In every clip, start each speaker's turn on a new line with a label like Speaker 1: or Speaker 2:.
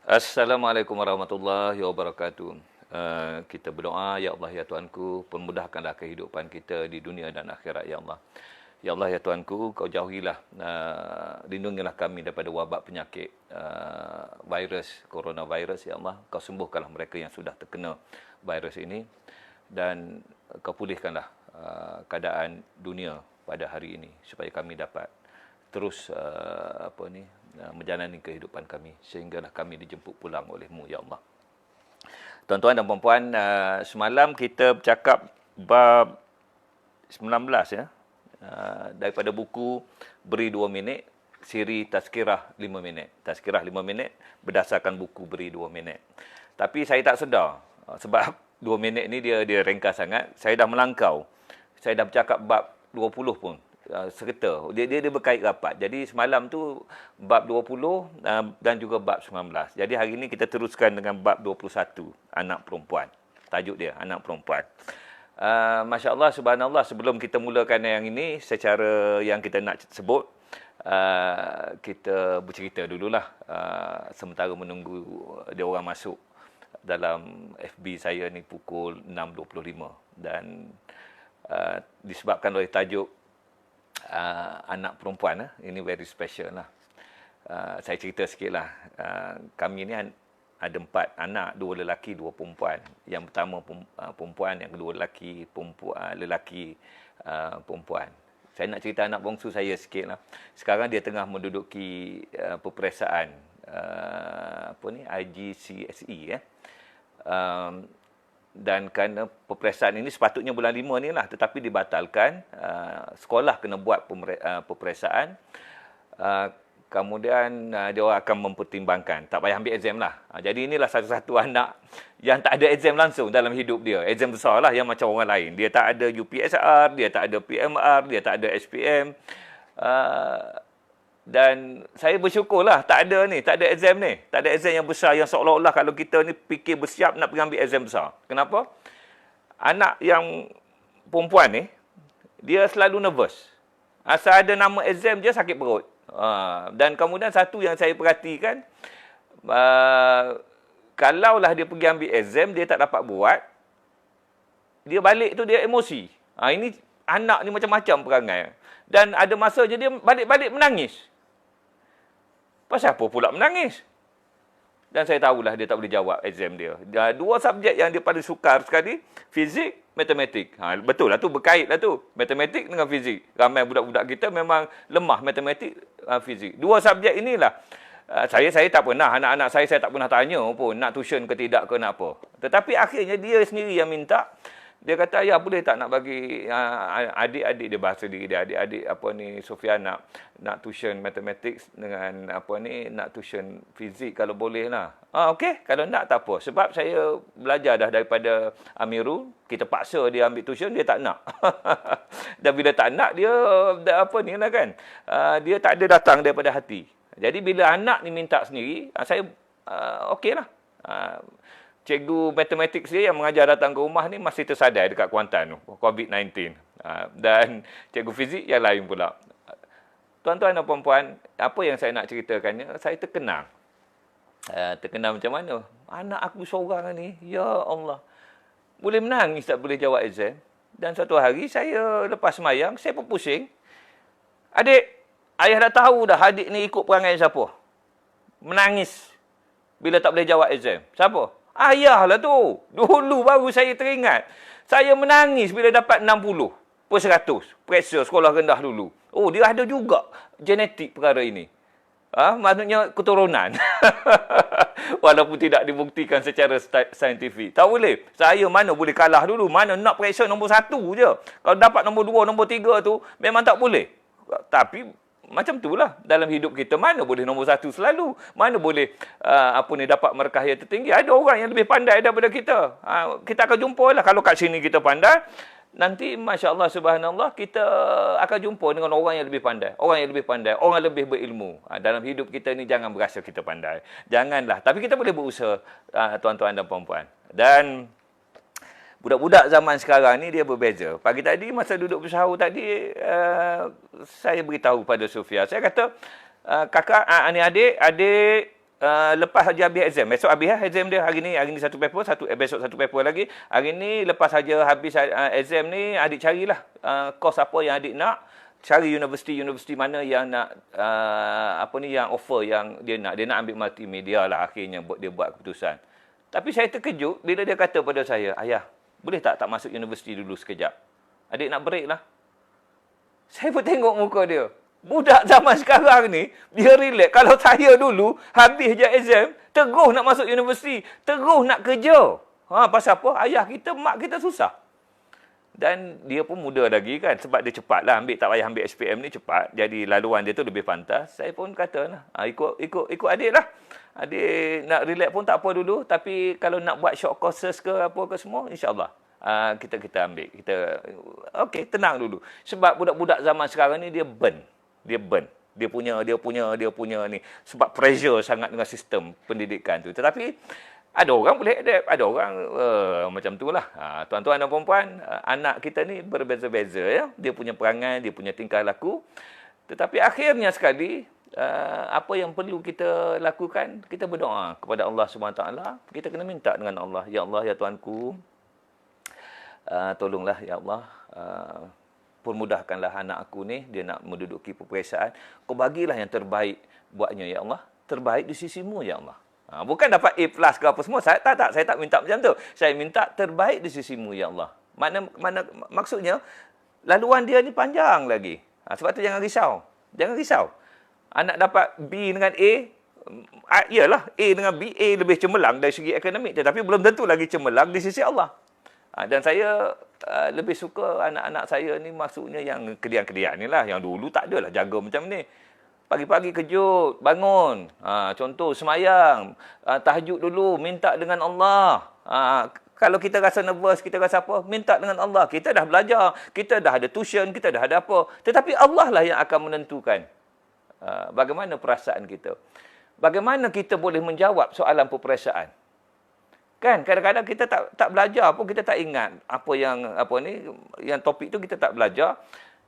Speaker 1: Assalamualaikum warahmatullahi wabarakatuh. Kita berdoa, Ya Allah, Ya Tuhanku, permudahkanlah kehidupan kita di dunia dan akhirat, Ya Allah. Ya Allah, Ya Tuhanku, Kau jauhilah, lindungilah kami daripada wabak penyakit virus, coronavirus, Ya Allah. Kau sembuhkanlah mereka yang sudah terkena virus ini dan Kau pulihkanlah keadaan dunia pada hari ini supaya kami dapat terus menjalani kehidupan kami sehinggalah kami dijemput pulang oleh-Mu, Ya Allah. Tuan-tuan dan puan-puan, semalam kita bercakap bab 19 ya. Daripada buku Beri 2 minit, siri Tazkirah 5 minit. Tazkirah 5 minit berdasarkan buku Beri 2 minit. Tapi saya tak sedar sebab 2 minit ni dia ringkas sangat. Saya dah melangkau. Saya dah bercakap bab 20 pun. Serta dia berkait rapat. Jadi semalam tu bab 20 dan juga bab 19. Jadi hari ini kita teruskan dengan bab 21, anak perempuan. Tajuk dia anak perempuan. Masya-Allah, subhanallah, sebelum kita mulakan yang ini secara yang kita nak sebut, kita bercerita dululah sementara menunggu dia orang masuk dalam FB saya ni pukul 6.25 dan disebabkan oleh tajuk anak perempuan, ini very special lah. Saya cerita sikit lah. Kami ni ada 4 anak, 2 lelaki, 2 perempuan. Yang pertama perempuan, yang kedua lelaki, perempuan. Saya nak cerita anak bongsu saya sikit lah. Sekarang dia tengah menduduki peperiksaan IGCSE dan kerana peperiksaan ini sepatutnya bulan 5 ni lah, tetapi dibatalkan. Sekolah kena buat peperiksaan. Kemudian dia orang akan mempertimbangkan. Tak payah ambil exam lah. Jadi inilah satu-satu anak yang tak ada exam langsung dalam hidup dia. Exam besar lah yang macam orang lain. Dia tak ada UPSR, dia tak ada PMR, dia tak ada SPM. Dan saya bersyukurlah tak ada exam ni. Tak ada exam yang besar yang seolah-olah kalau kita ni fikir bersiap nak pergi ambil exam besar. Kenapa? Anak yang perempuan ni, dia selalu nervous. Asal ada nama exam je sakit perut. Dan kemudian satu yang saya perhatikan, kalaulah dia pergi ambil exam, dia tak dapat buat, dia balik tu dia emosi. Ini anak ni macam-macam perangai. Dan ada masa je dia balik-balik menangis. Pasal apa pula menangis? Dan saya tahulah dia tak boleh jawab exam dia. 2 subjek yang dia paling sukar sekali, fizik, matematik. Betul lah tu, berkait lah tu. Matematik dengan fizik. Ramai budak-budak kita memang lemah matematik, fizik. 2 subjek inilah. Saya tak pernah, anak-anak saya tak pernah tanya pun nak tuition ke tidak ke nak apa. Tetapi akhirnya dia sendiri yang minta. Dia kata, "Ya, boleh tak nak bagi adik-adik," dia bahasa diri dia, adik-adik Sofia nak tuition matematik dengan nak tuition fizik kalau boleh lah. Okey, kalau nak tak apa. Sebab saya belajar dah daripada Amirul, kita paksa dia ambil tuition, dia tak nak. Dan bila tak nak, dia dia tak ada datang daripada hati. Jadi bila anak ni minta sendiri, saya okeylah. Cikgu matematik saya yang mengajar datang ke rumah ni masih tersadai dekat Kuantan tu, COVID-19. Dan cikgu fizik yang lain pula. Tuan-tuan dan puan-puan, apa yang saya nak ceritakannya, saya terkenang. Terkenang macam mana? Anak aku seorang ni, ya Allah, boleh menangis tak boleh jawab exam. Dan satu hari saya lepas semayang, saya pun pusing. Adik, ayah dah tahu dah adik ni ikut perangai siapa. Menangis bila tak boleh jawab exam. Siapa? Ayah lah tu. Dulu baru saya teringat. Saya menangis bila dapat 60/100. Periksa sekolah rendah dulu. Oh, dia ada juga genetik perkara ini. Maksudnya keturunan. Walaupun tidak dibuktikan secara saintifik. Tak boleh. Saya mana boleh kalah dulu. Mana nak periksa nombor 1 je. Kalau dapat nombor 2, nombor 3 tu, memang tak boleh. Tapi macam itulah dalam hidup kita, mana boleh nombor 1 selalu, mana boleh dapat markah yang tertinggi. Ada orang yang lebih pandai daripada kita. Kita akan jumpa lah. Kalau kat sini kita pandai, nanti masya-Allah subhanallah kita akan jumpa dengan orang yang lebih pandai, orang yang lebih berilmu. Dalam hidup kita ni jangan berasa kita pandai. Janganlah. Tapi kita boleh berusaha, tuan-tuan dan puan-puan. Dan budak-budak zaman sekarang ni dia berbeza. Pagi tadi masa duduk bersahur tadi, saya beritahu pada Sofia. Saya kata, kakak, adik lepas saja habis exam. Besok habis exam dia hari ni satu paper, besok satu paper lagi. Hari ni lepas saja habis exam ni, adik carilah course apa yang adik nak. Cari universiti mana yang nak yang offer yang dia nak. Dia nak ambil multimedia lah akhirnya dia buat keputusan. Tapi saya terkejut bila dia kata pada saya, "Ayah, boleh tak masuk universiti dulu sekejap? Adik nak break lah." Saya pun tengok muka dia. Budak zaman sekarang ni, dia relax. Kalau saya dulu, habis je exam, terus nak masuk universiti, terus nak kerja. Pasal apa? Ayah kita, mak kita susah. Dan dia pun muda lagi kan, sebab dia cepat lah ambil, tak payah ambil SPM ni cepat. Jadi laluan dia tu lebih pantas. Saya pun kata lah, ikut adik lah. Adik nak relax pun tak apa dulu, tapi kalau nak buat short courses ke apa ke semua, insyaAllah. Kita ambil. Okey, tenang dulu. Sebab budak-budak zaman sekarang ni dia burn. Dia punya ni. Sebab pressure sangat dengan sistem pendidikan tu. Tetapi ada orang boleh adapt, ada orang macam tu lah. Tuan-tuan dan puan-puan, anak kita ni berbeza-beza ya. Dia punya perangai, dia punya tingkah laku. Tetapi akhirnya sekali, apa yang perlu kita lakukan, kita berdoa kepada Allah SWT. Kita kena minta dengan Allah. Ya Allah, ya Tuanku, tolonglah ya Allah, permudahkanlah anak aku ni, dia nak menduduki peperiksaan. Kau bagilah yang terbaik buatnya ya Allah. Terbaik di sisimu ya Allah. Bukan dapat A+ ke apa semua. Saya tak minta macam tu. Saya minta terbaik di sisimu ya Allah. Maksudnya laluan dia ni panjang lagi. Sebab tu jangan risau. Jangan risau. Anak dapat B dengan A, iyalah A dengan B, A lebih cemerlang dari segi akademik, tetapi belum tentu lagi cemerlang di sisi Allah. Dan saya lebih suka anak-anak saya ni maksudnya yang kedian-kedian ni lah. Yang dulu tak adalah jaga macam ni. Pagi-pagi kejut, bangun. Contoh semayang. Tahajud dulu, minta dengan Allah. Kalau kita rasa nervous, kita rasa apa, minta dengan Allah. Kita dah belajar, kita dah ada tuition, kita dah ada apa. Tetapi Allah lah yang akan menentukan bagaimana perasaan kita. Bagaimana kita boleh menjawab soalan peperiksaan. Kan kadang-kadang kita tak belajar pun, kita tak ingat yang topik tu kita tak belajar.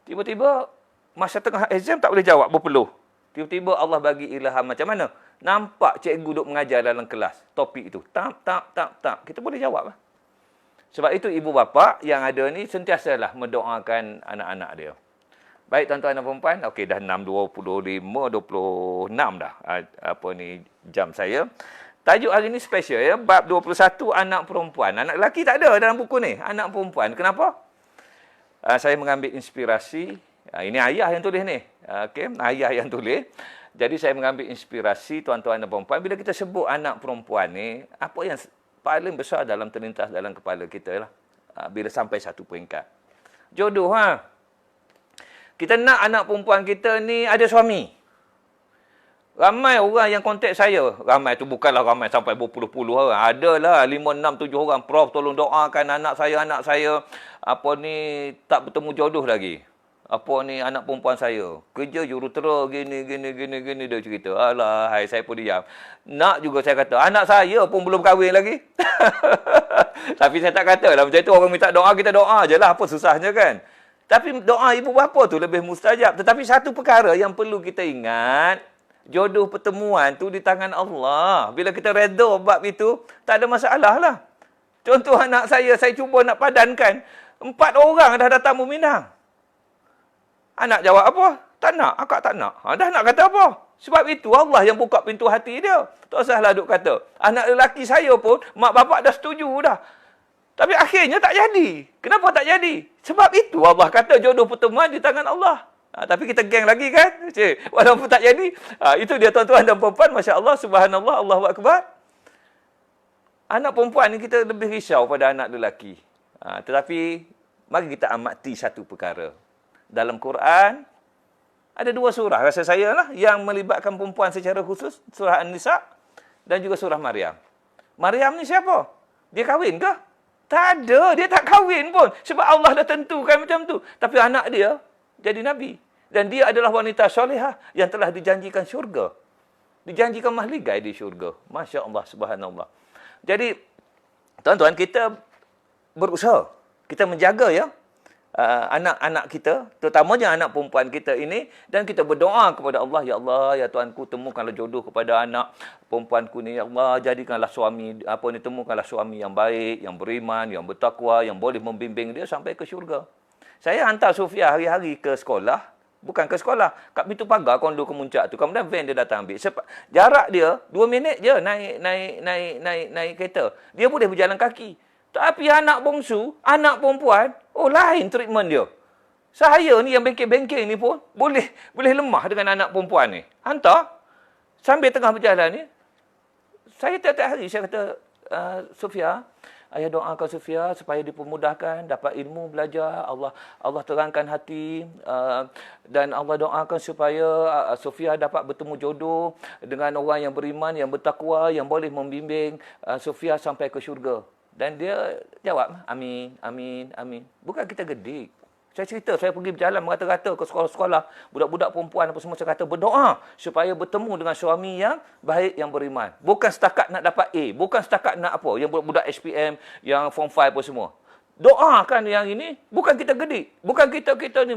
Speaker 1: Tiba-tiba masa tengah exam tak boleh jawab berpeluh. Tiba-tiba Allah bagi ilham macam mana? Nampak cikgu duk mengajar dalam kelas topik itu. Tak. Kita boleh jawab lah. Sebab itu ibu bapa yang ada ni sentiasalah mendoakan anak-anak dia. Baik tuan-tuan dan puan-puan, okey dah 6:25, 26 dah jam saya. Tajuk hari ni special ya, bab 21 anak perempuan. Anak lelaki tak ada dalam buku ni, anak perempuan. Kenapa? Saya mengambil inspirasi, ini ayah yang tulis ni. Okey, ayah yang tulis. Jadi saya mengambil inspirasi tuan-tuan dan puan-puan, bila kita sebut anak perempuan ni, apa yang paling besar dalam terlintas dalam kepala kita lah. Bila sampai satu peringkat. Jodoh Kita nak anak perempuan kita ni ada suami. Ramai orang yang kontak saya. Ramai tu bukanlah ramai sampai berpuluh-puluh orang. Adalah 5, 6, 7 orang. Prof, tolong doakan anak saya tak bertemu jodoh lagi. Anak perempuan saya. Kerja jurutera gini dia cerita. Alah, saya pun diam. Nak juga saya kata, anak saya pun belum kahwin lagi. Tapi saya tak kata lah macam itu. Orang minta doa, kita doa je lah. Apa susahnya kan? Tapi doa ibu bapa tu lebih mustajab. Tetapi satu perkara yang perlu kita ingat, jodoh pertemuan tu di tangan Allah. Bila kita redha bab itu, tak ada masalah lah. Contoh anak saya cuba nak padankan. 4 orang dah datang meminang. Anak jawab apa? Tak nak. Akak tak nak. Dah nak kata apa? Sebab itu Allah yang buka pintu hati dia. Tak usahlah duk kata. Anak lelaki saya pun, mak bapak dah setuju dah. Tapi akhirnya tak jadi. Kenapa tak jadi? Sebab itu Allah kata jodoh pertemuan di tangan Allah. Tapi kita geng lagi kan? Walaupun tak jadi. Itu dia tuan-tuan dan puan-puan. Masya Allah, subhanallah, Allahu Akbar. Anak perempuan ni kita lebih risau pada anak lelaki. Tetapi, mari kita amati satu perkara. Dalam Quran, ada 2 surah, rasa saya lah, yang melibatkan perempuan secara khusus. Surah An-Nisa dan juga surah Maryam. Maryam ni siapa? Dia kahwin ke? Tak ada, dia tak kahwin pun. Sebab Allah dah tentukan macam tu. Tapi anak dia jadi Nabi. Dan dia adalah wanita solehah yang telah dijanjikan syurga. Dijanjikan mahligai di syurga. Masya Allah, subhanallah. Jadi, tuan-tuan, kita berusaha. Kita menjaga ya. anak-anak kita, terutamanya anak perempuan kita ini, dan kita berdoa kepada Allah, ya Allah, ya Tuhanku, temukanlah jodoh kepada anak perempuanku ni, ya Allah, jadikanlah suami temukanlah suami yang baik, yang beriman, yang bertakwa, yang boleh membimbing dia sampai ke syurga. Saya hantar Sofia hari-hari ke sekolah, bukan ke sekolah, kat pintu pagar kondo Kemuncak tu. Kemudian van dia datang ambil. Jarak dia 2 minit je naik kereta. Dia boleh berjalan kaki. Tapi anak bongsu, anak perempuan, lain treatment dia. Saya ni yang bengkel-bengkel ni pun boleh lemah dengan anak perempuan ni. Hantar, sambil tengah berjalan ni, saya tiap-tiap hari saya kata, Sofia, ayah doakan Sofia supaya dipermudahkan, dapat ilmu, belajar, Allah terangkan hati, dan Allah doakan supaya Sofia dapat bertemu jodoh dengan orang yang beriman, yang bertakwa, yang boleh membimbing Sofia sampai ke syurga. Dan dia jawab, amin, amin, amin. Bukan kita gedik. Saya cerita, saya pergi berjalan merata-rata ke sekolah-sekolah. Budak-budak perempuan apa semua, saya kata berdoa supaya bertemu dengan suami yang baik, yang beriman. Bukan setakat nak dapat A. Bukan setakat nak apa. Yang budak SPM, yang Form 5 apa semua. Doakan yang ini, bukan kita gedik. Bukan kita ni,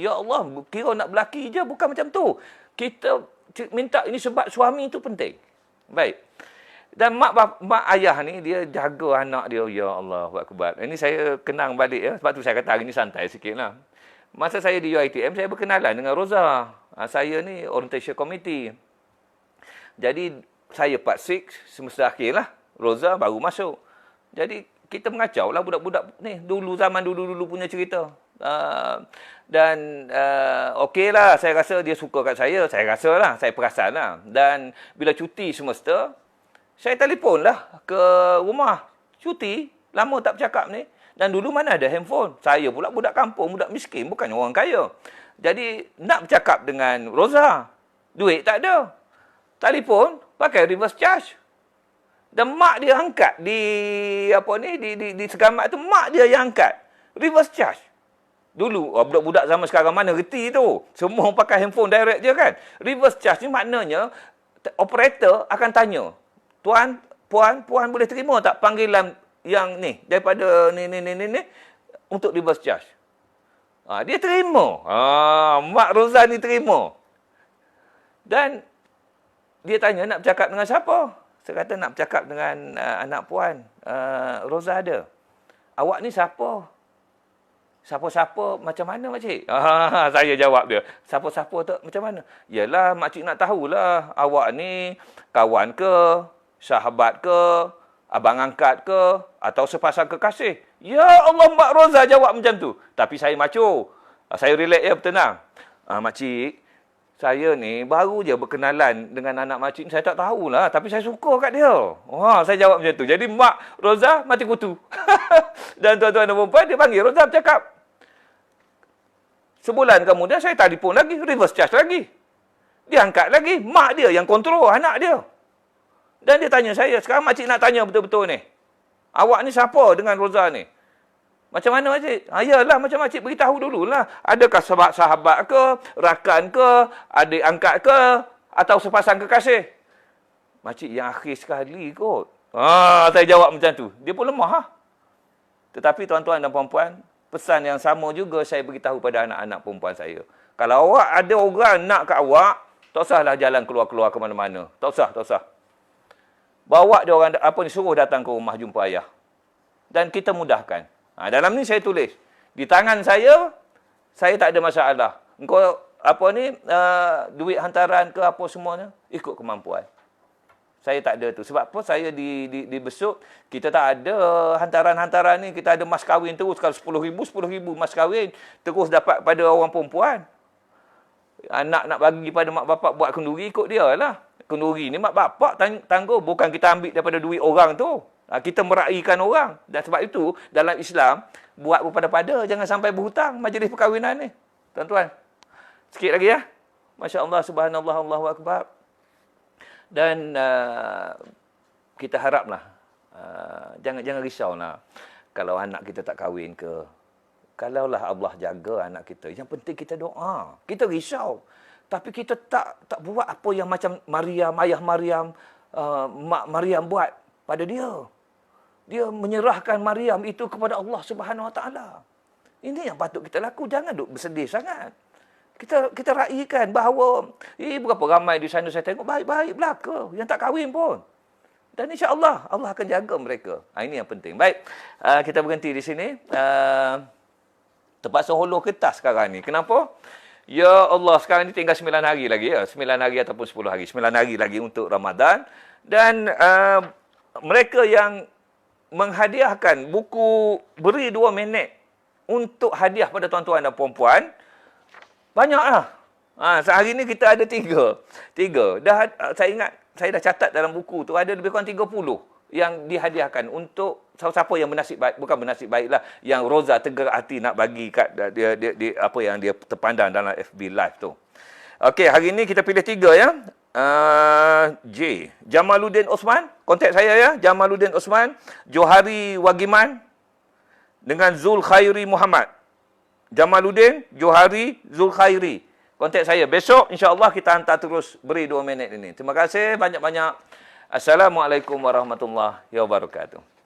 Speaker 1: ya Allah, kira nak berlaki je. Bukan macam tu. Kita minta ini sebab suami itu penting. Baik. Dan mak ayah ni, dia jaga anak dia. Ya Allah, Akbar. Ini saya kenang balik ya. Sebab tu saya kata hari ni santai sikit lah. Masa saya di UiTM, saya berkenalan dengan Roza. Saya ni orientation committee. Jadi, saya part 6, semester akhir lah. Roza baru masuk. Jadi, kita mengacau lah budak-budak ni. Zaman dulu punya cerita. Okey lah, saya rasa dia suka kat saya. Saya rasa lah, saya perasan lah. Dan bila cuti semester, saya telefon lah ke rumah. Cuti, lama tak bercakap ni. Dan dulu mana ada handphone. Saya pula budak kampung, budak miskin, bukan orang kaya. Jadi, nak bercakap dengan Roza. Duit tak ada. Telefon, pakai reverse charge. Dan mak dia angkat di segamat tu, mak dia yang angkat. Reverse charge. Dulu, budak-budak zaman sekarang mana reti tu. Semua pakai handphone direct je kan. Reverse charge ni maknanya, operator akan tanya, Tuan, puan boleh terima tak panggilan yang ni daripada ni untuk reverse charge? Dia terima. Mak Roza ni terima. Dan dia tanya nak bercakap dengan siapa? Saya kata nak bercakap dengan anak puan. Roza ada. Awak ni siapa? Siapa-siapa macam mana makcik? Saya jawab dia. Siapa-siapa tu macam mana? Yalah makcik nak tahulah awak ni kawan ke? Sahabat ke, abang angkat ke, atau sepasang kekasih. Ya Allah, Mak Roza jawab macam tu. Tapi saya macho. Saya relax ya, bertenang. Makcik, saya ni baru je berkenalan dengan anak makcik. Saya tak tahulah, tapi saya suka kat dia. Saya jawab macam tu. Jadi Mak Roza mati kutu. Dan tuan-tuan dan perempuan, dia panggil Roza bercakap. Sebulan kemudian saya telefon lagi, reverse charge lagi. Dia angkat lagi, mak dia yang kontrol anak dia. Dan dia tanya saya, sekarang makcik nak tanya betul-betul ni. Awak ni siapa dengan Roza ni? Macam mana makcik? Yalah, macam makcik beritahu dululah. Adakah sahabat ke, rakan ke, adik angkat ke, atau sepasang kekasih? Makcik yang akhir sekali kot. Saya jawab macam tu. Dia pun lemah. Tetapi tuan-tuan dan puan-puan, pesan yang sama juga saya beritahu pada anak-anak perempuan saya. Kalau awak ada orang nak kat awak, tak usahlah jalan keluar-keluar ke mana-mana. Tak usah. Bawa dia orang suruh datang ke rumah jumpa ayah. Dan kita mudahkan. Dalam ni saya tulis. Di tangan saya tak ada masalah. Engkau duit hantaran ke apa semuanya, ikut kemampuan. Saya tak ada tu. Sebab apa saya di besuk, kita tak ada hantaran-hantaran ni. Kita ada mas kahwin terus. Kalau 10,000 mas kahwin, terus dapat pada orang perempuan. Anak nak bagi pada mak bapak buat kenduri, ikut dia lah. Kenduri ni mak bapak tangguh. Bukan kita ambil daripada duit orang tu. Kita meraihkan orang. Dan sebab itu, dalam Islam, buat berpada-pada. Jangan sampai berhutang majlis perkahwinan ni. Tuan-tuan. Sikit lagi ya. Masya Allah, subhanallah, Allahu Akbar. Dan kita haraplah. Jangan risaulah. Kalau anak kita tak kahwin ke. Kalaulah Allah jaga anak kita. Yang penting kita doa. Kita risau. Tapi kita tak buat apa yang macam ayah Maryam, mak Maryam buat pada dia. Dia menyerahkan Maryam itu kepada Allah Subhanahu Wa Taala. Ini yang patut kita laku. Jangan duk bersedih sangat. Kita raikan bahawa berapa ramai di sana saya tengok baik-baik belaka yang tak kahwin pun. Dan insya-Allah Allah akan jaga mereka. Ini yang penting. Baik, kita berhenti di sini. Terpaksa holo kertas sekarang ni. Kenapa? Ya Allah, sekarang ni tinggal 9 hari lagi ya. 9 hari ataupun 10 hari. 9 hari lagi untuk Ramadan. Dan mereka yang menghadiahkan buku beri 2 minit untuk hadiah pada tuan-tuan dan puan-puan, banyaklah. Sehari ni kita ada 3. Saya ingat, saya dah catat dalam buku tu, ada lebih kurang 30 yang dihadiahkan untuk siapa yang bernasib baik, bukan bernasib baiklah, yang Roza tergerak hati nak bagi kat dia apa yang dia terpandang dalam FB Live tu. Okey, hari ni kita pilih 3 ya. J. Jamaluddin Osman, kontak saya ya. Jamaluddin Osman, Johari Wagiman dengan Zul Khairi Muhammad. Jamaluddin, Johari, Zul Khairi. Kontak saya. Besok insya-Allah kita hantar terus beri 2 minit ini. Terima kasih banyak-banyak. Assalamualaikum warahmatullahi wabarakatuh.